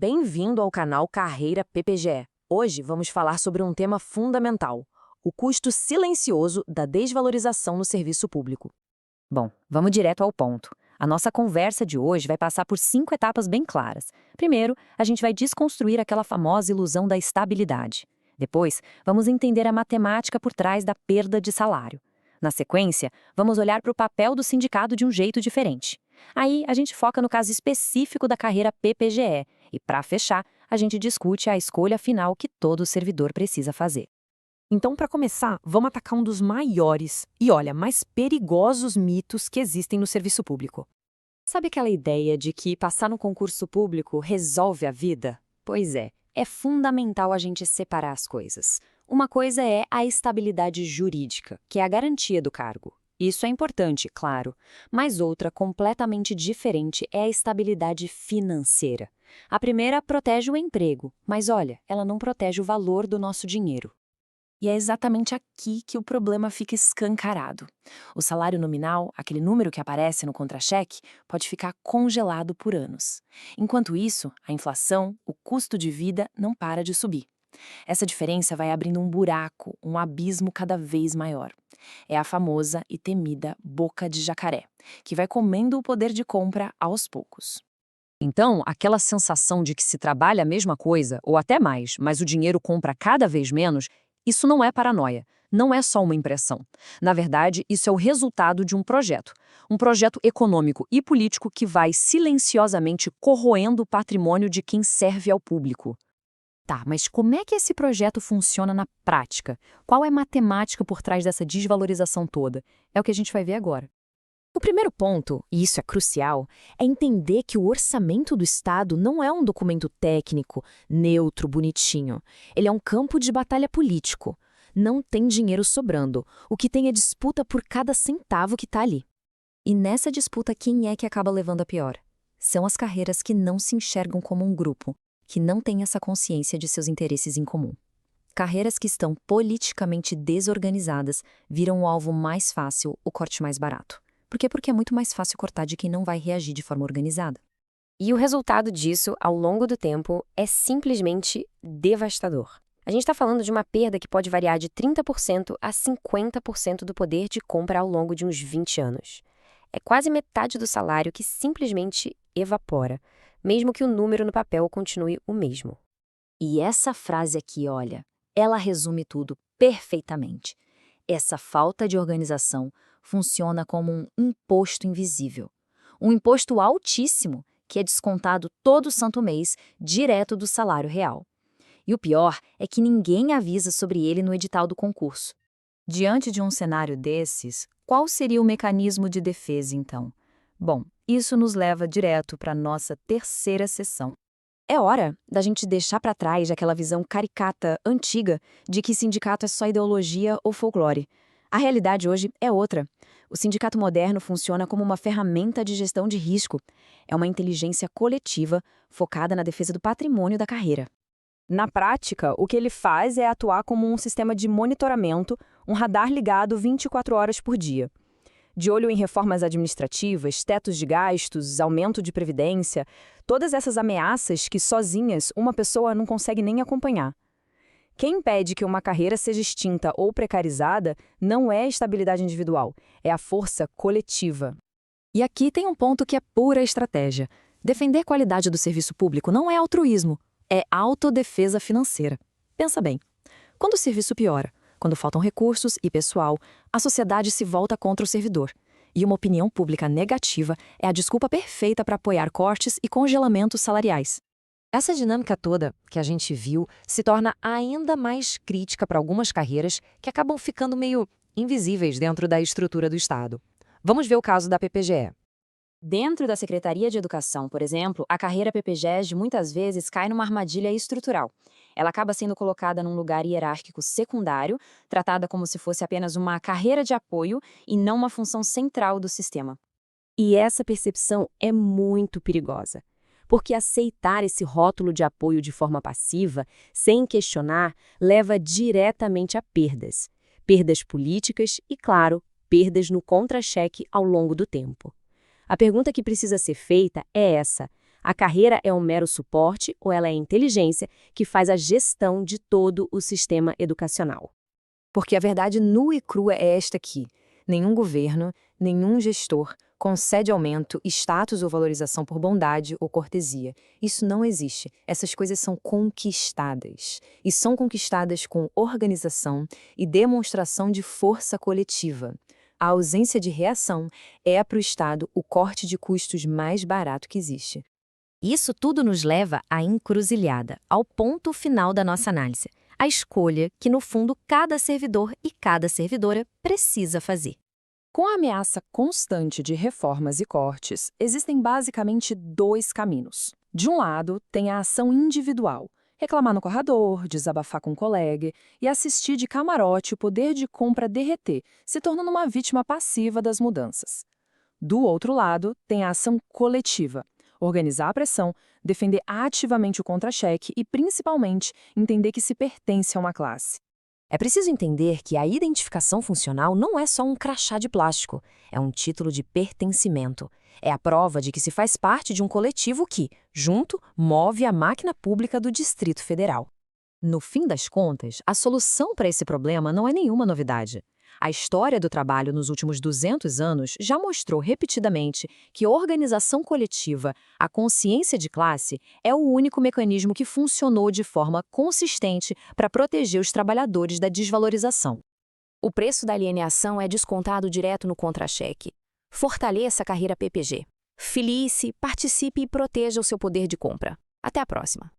Bem-vindo ao canal Carreira PPGE. Hoje vamos falar sobre um tema fundamental: o custo silencioso da desvalorização no serviço público. Bom, vamos direto ao ponto. A nossa conversa de hoje vai passar por 5 etapas bem claras. Primeiro, a gente vai desconstruir aquela famosa ilusão da estabilidade. Depois, vamos entender a matemática por trás da perda de salário. Na sequência, vamos olhar para o papel do sindicato de um jeito diferente. Aí, a gente foca no caso específico da carreira PPGE. E, para fechar, a gente discute a escolha final que todo servidor precisa fazer. Então, para começar, vamos atacar um dos maiores e, olha, mais perigosos mitos que existem no serviço público. Sabe aquela ideia de que passar no concurso público resolve a vida? Pois é fundamental a gente separar as coisas. Uma coisa é a estabilidade jurídica, que é a garantia do cargo. Isso é importante, claro, mas outra completamente diferente é a estabilidade financeira. A primeira protege o emprego, mas olha, ela não protege o valor do nosso dinheiro. E é exatamente aqui que o problema fica escancarado. O salário nominal, aquele número que aparece no contra-cheque, pode ficar congelado por anos. Enquanto isso, a inflação, o custo de vida, não para de subir. Essa diferença vai abrindo um buraco, um abismo cada vez maior. É a famosa e temida boca de jacaré, que vai comendo o poder de compra aos poucos. Então, aquela sensação de que se trabalha a mesma coisa, ou até mais, mas o dinheiro compra cada vez menos, isso não é paranoia, não é só uma impressão. Na verdade, isso é o resultado de um projeto econômico e político que vai silenciosamente corroendo o patrimônio de quem serve ao público. Tá, mas como é que esse projeto funciona na prática? Qual é a matemática por trás dessa desvalorização toda? É o que a gente vai ver agora. O primeiro ponto, e isso é crucial, é entender que o orçamento do Estado não é um documento técnico, neutro, bonitinho. Ele é um campo de batalha político. Não tem dinheiro sobrando. O que tem é disputa por cada centavo que está ali. E nessa disputa, quem é que acaba levando a pior? São as carreiras que não se enxergam como um grupo, que não têm essa consciência de seus interesses em comum. Carreiras que estão politicamente desorganizadas viram o alvo mais fácil, o corte mais barato. Por quê? Porque é muito mais fácil cortar de quem não vai reagir de forma organizada. E o resultado disso, ao longo do tempo, é simplesmente devastador. A gente está falando de uma perda que pode variar de 30% a 50% do poder de compra ao longo de uns 20 anos. É quase metade do salário que simplesmente evapora, mesmo que o número no papel continue o mesmo. E essa frase aqui, olha, ela resume tudo perfeitamente. Essa falta de organização funciona como um imposto invisível. Um imposto altíssimo que é descontado todo santo mês direto do salário real. E o pior é que ninguém avisa sobre ele no edital do concurso. Diante de um cenário desses, qual seria o mecanismo de defesa, então? Bom, isso nos leva direto para a nossa terceira sessão. É hora da gente deixar para trás aquela visão caricata, antiga, de que sindicato é só ideologia ou folclore. A realidade hoje é outra. O sindicato moderno funciona como uma ferramenta de gestão de risco. É uma inteligência coletiva focada na defesa do patrimônio da carreira. Na prática, o que ele faz é atuar como um sistema de monitoramento, um radar ligado 24 horas por dia. De olho em reformas administrativas, tetos de gastos, aumento de previdência, todas essas ameaças que sozinhas uma pessoa não consegue nem acompanhar. Quem impede que uma carreira seja extinta ou precarizada não é a estabilidade individual, é a força coletiva. E aqui tem um ponto que é pura estratégia. Defender qualidade do serviço público não é altruísmo, é autodefesa financeira. Pensa bem, quando o serviço piora, quando faltam recursos e pessoal, a sociedade se volta contra o servidor. E uma opinião pública negativa é a desculpa perfeita para apoiar cortes e congelamentos salariais. Essa dinâmica toda que a gente viu se torna ainda mais crítica para algumas carreiras que acabam ficando meio invisíveis dentro da estrutura do Estado. Vamos ver o caso da PPGE. Dentro da Secretaria de Educação, por exemplo, a carreira PPGESD muitas vezes cai numa armadilha estrutural. Ela acaba sendo colocada num lugar hierárquico secundário, tratada como se fosse apenas uma carreira de apoio e não uma função central do sistema. E essa percepção é muito perigosa, porque aceitar esse rótulo de apoio de forma passiva, sem questionar, leva diretamente a perdas. Perdas políticas e, claro, perdas no contra-cheque ao longo do tempo. A pergunta que precisa ser feita é essa: A carreira é um mero suporte ou ela é a inteligência que faz a gestão de todo o sistema educacional? Porque a verdade nua e crua é esta aqui. Nenhum governo, nenhum gestor concede aumento, status ou valorização por bondade ou cortesia. Isso não existe. Essas coisas são conquistadas. E são conquistadas com organização e demonstração de força coletiva. A ausência de reação é para o Estado o corte de custos mais barato que existe. Isso tudo nos leva à encruzilhada, ao ponto final da nossa análise. A escolha que, no fundo, cada servidor e cada servidora precisa fazer. Com a ameaça constante de reformas e cortes, existem basicamente dois caminhos. De um lado, tem a ação individual, reclamar no corredor, desabafar com um colega e assistir de camarote o poder de compra derreter, se tornando uma vítima passiva das mudanças. Do outro lado, tem a ação coletiva, organizar a pressão, defender ativamente o contra-cheque e, principalmente, entender que se pertence a uma classe. É preciso entender que a identificação funcional não é só um crachá de plástico, é um título de pertencimento. É a prova de que se faz parte de um coletivo que, junto, move a máquina pública do Distrito Federal. No fim das contas, a solução para esse problema não é nenhuma novidade. A história do trabalho nos últimos 200 anos já mostrou repetidamente que a organização coletiva, a consciência de classe, é o único mecanismo que funcionou de forma consistente para proteger os trabalhadores da desvalorização. O preço da alienação é descontado direto no contra-cheque. Fortaleça a carreira PPG. Filie-se, participe e proteja o seu poder de compra. Até a próxima!